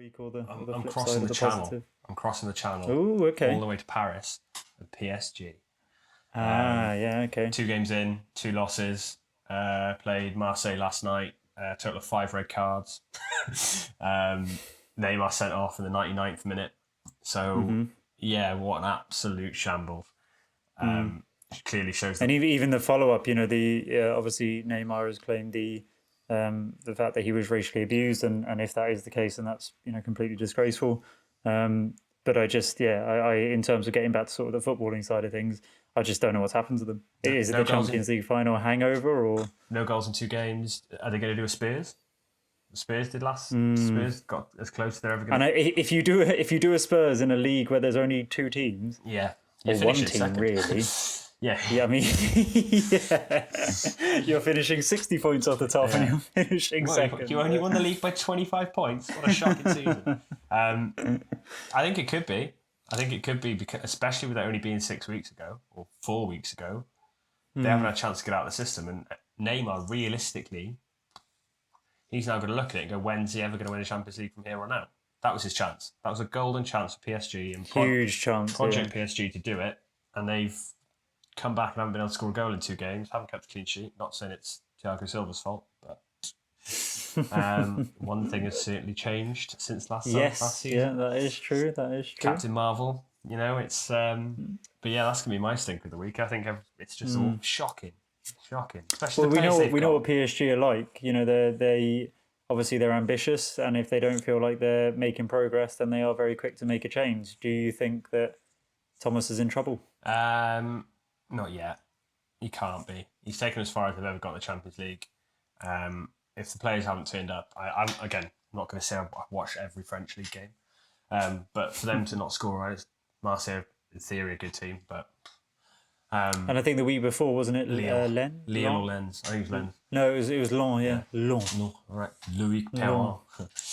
week, or the I'm flip crossing side of the the channel. positive? I'm crossing the channel. Oh, okay. All the way to Paris at PSG. Yeah, okay. 2 games in, 2 losses. Played Marseille last night. Total of 5 red cards. Neymar sent off in the 99th minute. So, yeah, what an absolute shambles. Clearly shows that. And even the follow up, obviously Neymar has claimed the fact that he was racially abused, and if that is the case, then that's completely disgraceful. But I in terms of getting back to sort of the footballing side of things, I just don't know what's happened to them. Is it No the goals Champions League final hangover, or No goals in 2 games. Are they going to do a Spurs? Spurs did last. Spurs got as close as they're ever going and to. if you do a Spurs in a league where there's only 2 teams, Yeah. or one team second. really. Yeah. Yeah, I mean, you're finishing 60 points off the top, and you're finishing second. You only won the league by 25 points. What a shocking season. I think it could be. Because, especially with it only being 6 weeks ago or 4 weeks ago, they haven't had a chance to get out of the system. And Neymar, realistically, he's now going to look at it and go, when's he ever going to win a Champions League from here on out? That was his chance. That was a golden chance for PSG and Huge chance, Project PSG to do it. And they've come back and haven't been able to score a goal in 2 games, haven't kept a clean sheet. Not saying it's Thiago Silva's fault, but one thing has certainly changed since last season. Yeah, that is true. Captain Marvel, it's but yeah, that's gonna be my stink of the week. I think it's just all shocking. Especially we know what PSG are like. They obviously they're ambitious, and if they don't feel like they're making progress, then they are very quick to make a change. Do you think that Thomas is in trouble? Not yet. He can't be. He's taken as far as they've ever got in the Champions League. If the players haven't turned up, I'm not going to say I've watched every French league game, but for them to not score, right? Marseille, in theory, a good team, but. And I think the week before, wasn't it Lyon or Lens? I think it was Lens. No, it was Lens. Yeah, Lens. No, all right. Louis Perrin.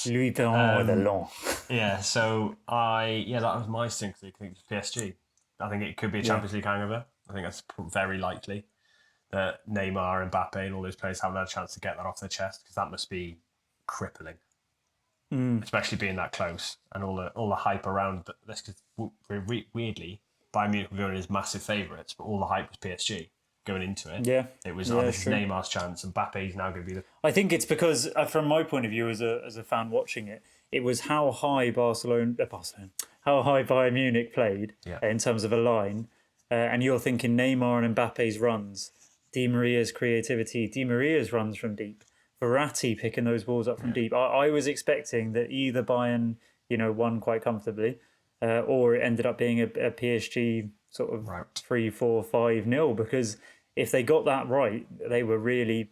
Louis Perrin with the Lens. Yeah. So that was my stink. I think it's PSG. I think it could be a Champions League hangover. I think that's very likely that Neymar, Mbappe, and all those players haven't had a chance to get that off their chest, because that must be crippling, especially being that close and all the hype around this. Because weirdly, Bayern Munich were going as massive favourites, but all the hype was PSG going into it. Yeah, it was this is Neymar's chance, and Mbappe's now going to be the. I think it's because, from my point of view as a fan watching it, it was how high how high Bayern Munich played in terms of a line. And you're thinking Neymar and Mbappe's runs, Di Maria's creativity, Di Maria's runs from deep, Verratti picking those balls up from deep. I was expecting that either Bayern, won quite comfortably, or it ended up being a PSG sort of 3-4-5-0, because if they got that right, they were really,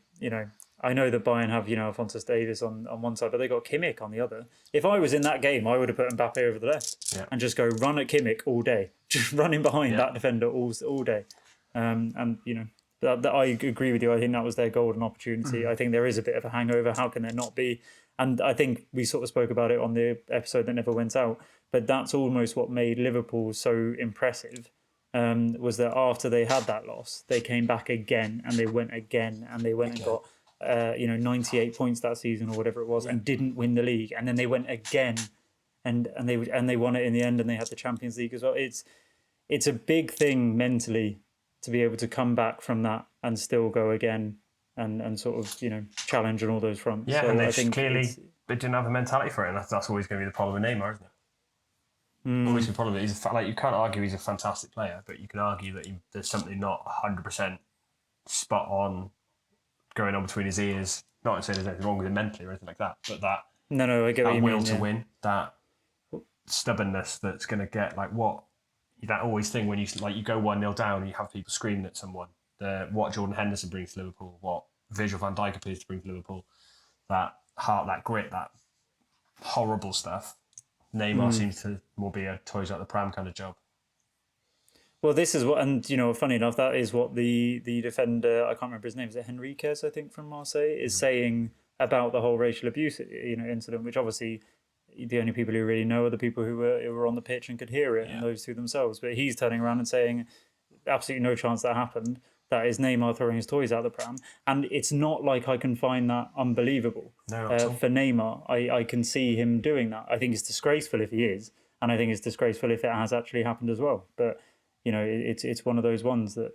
I know that Bayern have, Alphonso Davies on one side, but they got Kimmich on the other. If I was in that game, I would have put Mbappe over the left and just go run at Kimmich all day, just running behind that defender all day. I agree with you. I think that was their golden opportunity. I think there is a bit of a hangover. How can there not be? And I think we sort of spoke about it on the episode that never went out, but that's almost what made Liverpool so impressive. Was that after they had that loss, they came back again, and they went again, and they went and got 98 points that season or whatever it was, and didn't win the league, and then they went again, and they won it in the end, and they had the Champions League as well. It's a big thing mentally to be able to come back from that and still go again and sort of challenge on all those fronts. Yeah, so and I think they didn't have the mentality for it, and that's always going to be the problem with Neymar, isn't it? Always the problem. You can't argue he's a fantastic player, but you can argue that there's something not 100% spot on going on between his ears. Not to say there's anything wrong with him mentally or anything like that, but that I get what you will mean, to win, that stubbornness that's going to get that always thing when you go 1-0 down and you have people screaming at someone. What Jordan Henderson brings to Liverpool, what Virgil van Dijk appears to bring to Liverpool, that heart, that grit, that horrible stuff. Neymar seems to more be a toys out the pram kind of job. Well, this is what, and funny enough, that is what the defender, I can't remember his name, is it Henriquez, I think, from Marseille, is saying about the whole racial abuse incident, which obviously the only people who really know are the people who were on the pitch and could hear it, and those two themselves. But he's turning around and saying absolutely no chance that happened. that is Neymar throwing his toys out the pram. And it's not like I can find that unbelievable. No, not at all. For Neymar, I can see him doing that. I think it's disgraceful if he is, and I think it's disgraceful if it has actually happened as well. But, it's one of those ones that,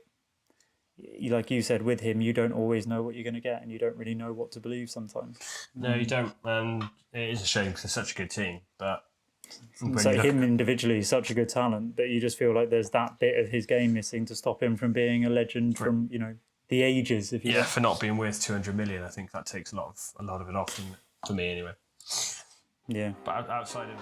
like you said, with him, you don't always know what you're going to get, and you don't really know what to believe sometimes. No, you don't. And it is a shame because they're such a good team. But So him individually is such a good talent that you just feel like there's that bit of his game missing to stop him from being a legend from, the ages. If you yeah, for not being worth 200 million, I think that takes a lot of it off, for me anyway. Yeah. But outside of